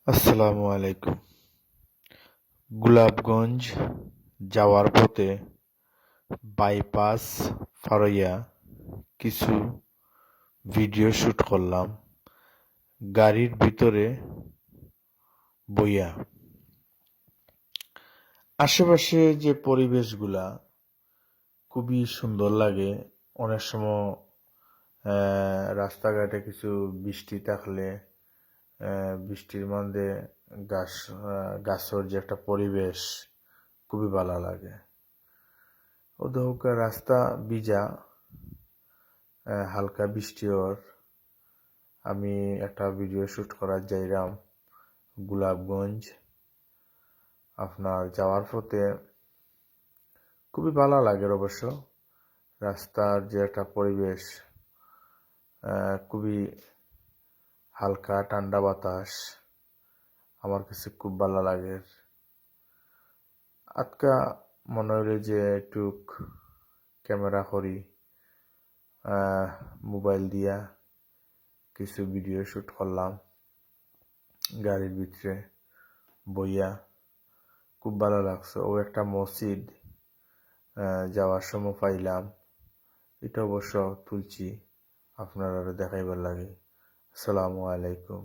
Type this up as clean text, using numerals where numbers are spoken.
আসসালামু আলাইকুম। গোলাপগঞ্জ যাওয়ার পথে বাইপাস ফারইয়া কিছু ভিডিও শুট করলাম গাড়ির ভিতরে বইয়া। আশেপাশে যে পরিবেশগুলা খুবই সুন্দর লাগে। অনেক সময় রাস্তাঘাটে কিছু বৃষ্টি থাকলে বৃষ্টির মধ্যে গাছর যে একটা পরিবেশ খুবই ভালো লাগে। ওদের রাস্তা ভিজা, হালকা বৃষ্টি ওর। আমি একটা ভিডিও শুট করার যাইলাম গোলাপগঞ্জ। আপনার যাওয়ার পথে খুবই ভালো লাগে অবশ্য। রাস্তার যে একটা পরিবেশ, খুবই হালকা ঠান্ডা বাতাস, আমার কাছে খুব ভালো লাগে। আজকা মনে হইলে যে টুক ক্যামেরা করি, মোবাইল দিয়া কিছু ভিডিও শুট করলাম গাড়ির ভিতরে বইয়া। খুব ভালো লাগছে। ও একটা মসজিদ যাওয়ার সময় পাইলাম, এটা অবশ্য তুলছি, আপনারা দেখাইবার লাগে। আসসালামু আলাইকুম।